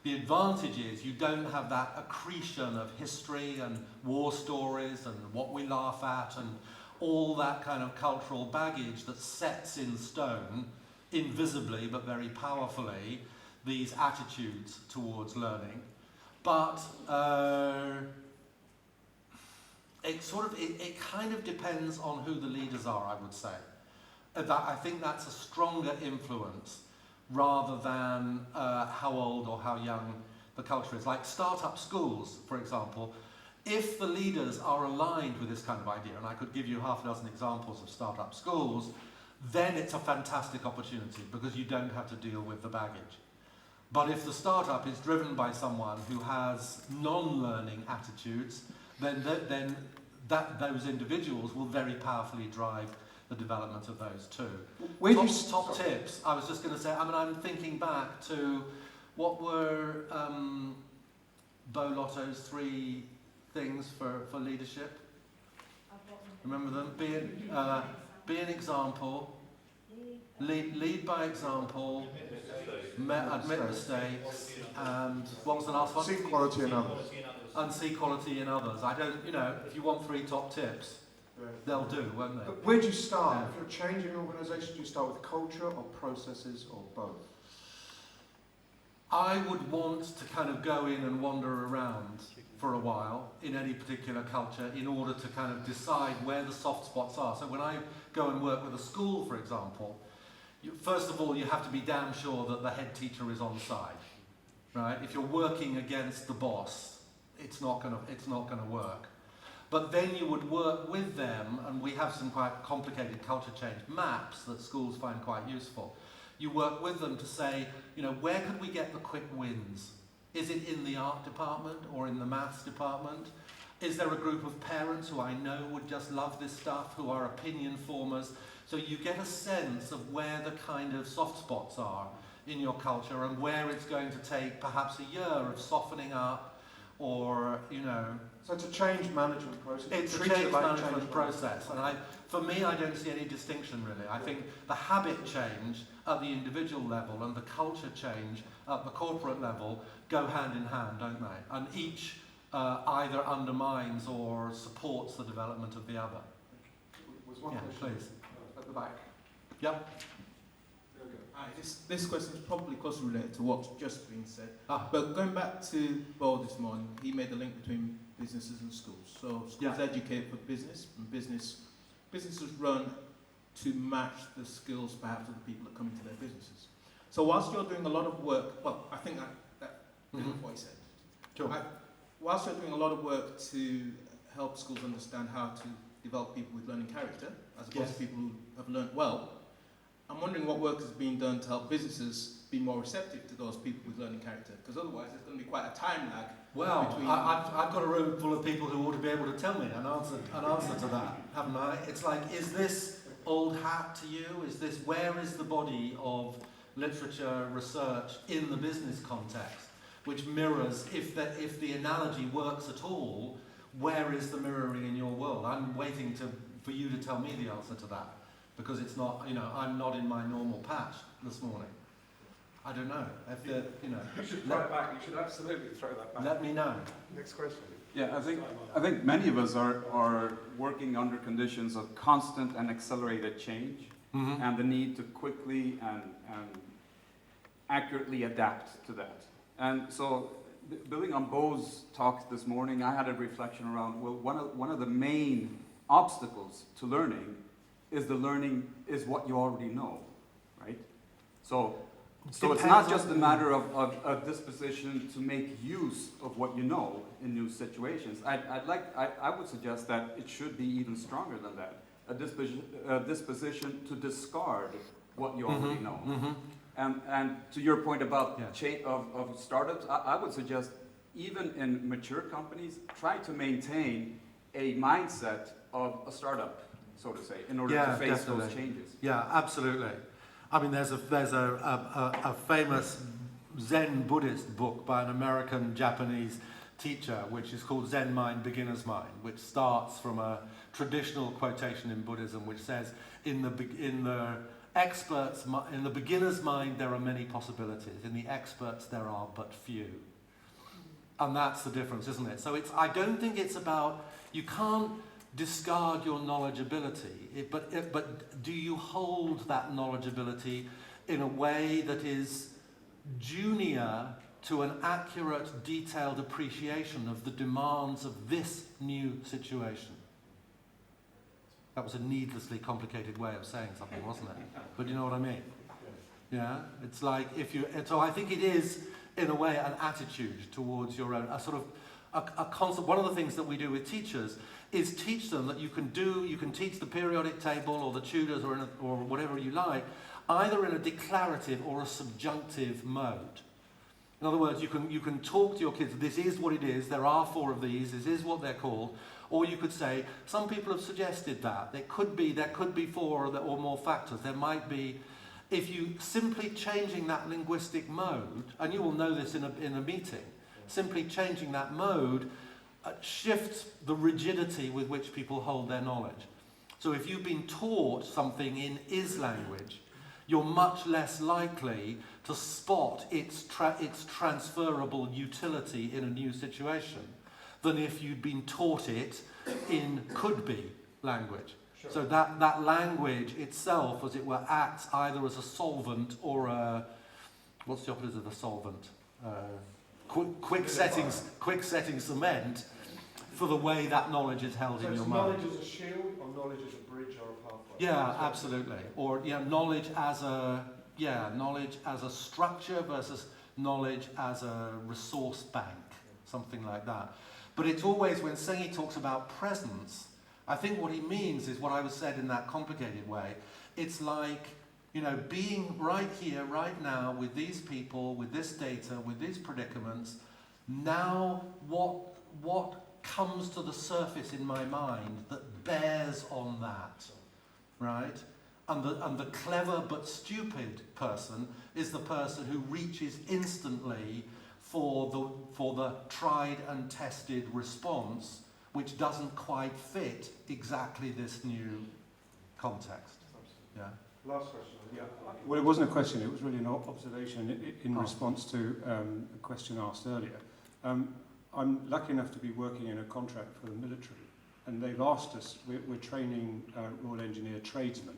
The advantage is you don't have that accretion of history and war stories and what we laugh at and all that kind of cultural baggage that sets in stone, invisibly but very powerfully, these attitudes towards learning. But it kind of depends on who the leaders are, I would say. I think that's a stronger influence rather than how old or how young the culture is. Like startup schools, for example, if the leaders are aligned with this kind of idea, and I could give you half a dozen examples of startup schools, then it's a fantastic opportunity because you don't have to deal with the baggage. But if the startup is driven by someone who has non-learning attitudes, then those individuals will very powerfully drive the development of those too. Top tips, I was just going to say, I mean, I'm thinking back to what were Bo Lotto's 3 things for leadership? Remember them? Be an example, lead by example, admit mistakes, and what was the last one? See quality in others. And see quality in others. I don't, if you want 3 top tips, they'll do, won't they? But where do you start? If you're changing an organisation, do you start with culture or processes or both? I would want to kind of go in and wander around for a while in any particular culture in order to kind of decide where the soft spots are. So when I go and work with a school, for example, first of all, you have to be damn sure that the head teacher is on side, right? If you're working against the boss, it's not going to work. But then you would work with them, and we have some quite complicated culture change maps that schools find quite useful. You work with them to say, where could we get the quick wins? Is it in the art department or in the maths department? Is there a group of parents who I know would just love this stuff, who are opinion formers? So you get a sense of where the kind of soft spots are in your culture and where it's going to take perhaps a year of softening up or, So it's a change management process. It's a change management process. And for me, I don't see any distinction really. I think the habit change at the individual level and the culture change at the corporate level go hand in hand, don't they? And each either undermines or supports the development of the other. Was one question, please. At the back. Yep. Hi, this question is probably closely related to what's just been said. Ah. But going back to Bo this morning, he made the link between businesses and schools. So schools educate for business, and businesses run to match the skills perhaps of the people that come into their businesses. So whilst you're doing a lot of work, well, I think that is what he said. Sure. Whilst you're doing a lot of work to help schools understand how to develop people with learning character, as opposed to people who have learned well, I'm wondering what work is being done to help businesses be more receptive to those people with learning character, because otherwise there's going to be quite a time lag. Well, I've got a room full of people who ought to be able to tell me an answer to that, haven't I? It's like, is this old hat to you? Where is the body of literature research in the business context, which mirrors, if the analogy works at all, where is the mirroring in your world? I'm waiting for you to tell me the answer to that, because it's not, I'm not in my normal patch this morning. I don't know. You should throw it back. You should absolutely throw that back. Let me know. Next question. Yeah, I think many of us are working under conditions of constant and accelerated change, and the need to quickly and accurately adapt to that. And so, building on Bo's talk this morning, I had a reflection around, well, one of the main obstacles to learning is what you already know, right? So it's not just a matter of a disposition to make use of what you know in new situations. I would suggest that it should be even stronger than that. A disposition to discard what you already know. And to your point about of startups, I would suggest even in mature companies, try to maintain a mindset of a startup, so to say, in order to face those changes. Yeah, absolutely. I mean, there's a famous Zen Buddhist book by an American-Japanese teacher, which is called Zen Mind, Beginner's Mind, which starts from a traditional quotation in Buddhism, which says, in the beginner's mind, there are many possibilities. In the expert's, there are but few. And that's the difference, isn't it? So I don't think it's about, you can't discard your knowledgeability, but do you hold that knowledgeability in a way that is junior to an accurate, detailed appreciation of the demands of this new situation? That was a needlessly complicated way of saying something, wasn't it? But you know what I mean? Yeah? It's like, so I think it is in a way, an attitude towards your own, a sort of a concept. One of the things that we do with teachers is teach them that you can teach the periodic table or the Tudors or whatever you like, either in a declarative or a subjunctive mode. In other words, you can talk to your kids, this is what it is, there are 4 of these, this is what they're called, or you could say, some people have suggested that, there could be 4 or more factors, there might be, if you simply changing that linguistic mode, and you will know this in a meeting, simply changing that mode shifts the rigidity with which people hold their knowledge. So if you've been taught something in is language, you're much less likely to spot its transferable utility in a new situation than if you'd been taught it in could-be language. Sure. So that language itself, as it were, acts either as a solvent or a... What's the opposite of a solvent? Quick setting cement for the way that knowledge is held in your mind. Knowledge as a shield, or knowledge as a bridge or a pathway? Yeah, absolutely. Or knowledge as a structure versus knowledge as a resource bank, something like that. But it's always, when Sengi talks about presence, I think what he means is what I was said in that complicated way. It's like, being right here, right now, with these people, with this data, with these predicaments. Now, what comes to the surface in my mind that bears on that, right? And the clever but stupid person is the person who reaches instantly for the tried and tested response, which doesn't quite fit exactly this new context. Yeah. Last question. Yeah. Well, it wasn't a question, it was really an observation in response to a question asked earlier. I'm lucky enough to be working in a contract for the military, and they've asked us, we're training Royal Engineer tradesmen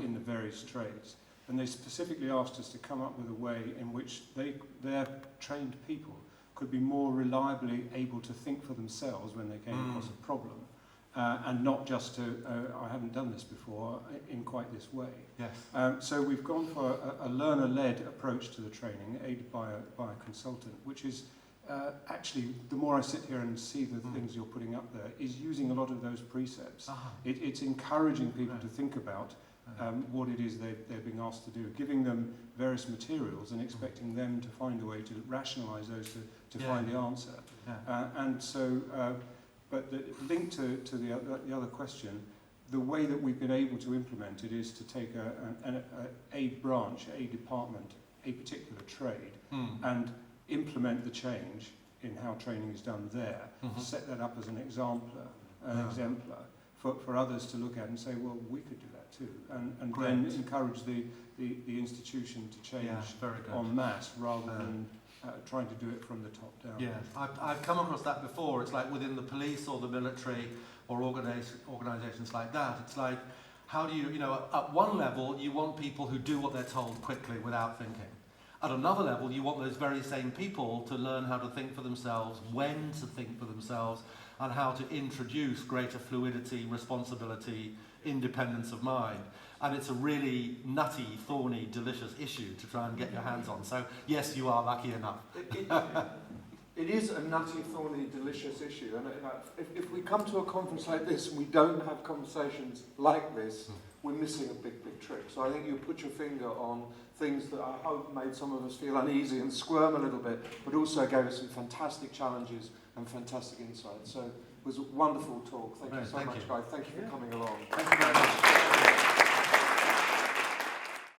in the various trades, and they specifically asked us to come up with a way in which their trained people could be more reliably able to think for themselves when they came across a problem. And not just to, I haven't done this before in quite this way. Yes. So we've gone for a learner-led approach to the training, aided by a consultant, which is actually, the more I sit here and see the things you're putting up there, is using a lot of those precepts. It's encouraging people to think about what it is they're being asked to do, giving them various materials and expecting them to find a way to rationalise those to find the answer. And so... But the link to the other question, the way that we've been able to implement it is to take a branch, a department, a particular trade, and implement the change in how training is done there, set that up as an exemplar for others to look at and say, well, we could do that too, and then encourage the institution to change en masse rather than trying to do it from the top down. Yeah, I've come across that before. It's like within the police or the military or organisations like that. It's like, how do you, at one level, you want people who do what they're told quickly without thinking. At another level, you want those very same people to learn how to think for themselves, when to think for themselves, and how to introduce greater fluidity, responsibility, independence of mind. And it's a really nutty, thorny, delicious issue to try and get your hands on. So, yes, you are lucky enough. It is a nutty, thorny, delicious issue. And if we come to a conference like this and we don't have conversations like this, we're missing a big, big trick. So I think you put your finger on things that I hope made some of us feel uneasy and squirm a little bit, but also gave us some fantastic challenges and fantastic insights. So it was a wonderful talk. Thank you so much, Guy. Thank you for coming along. Thank you very much.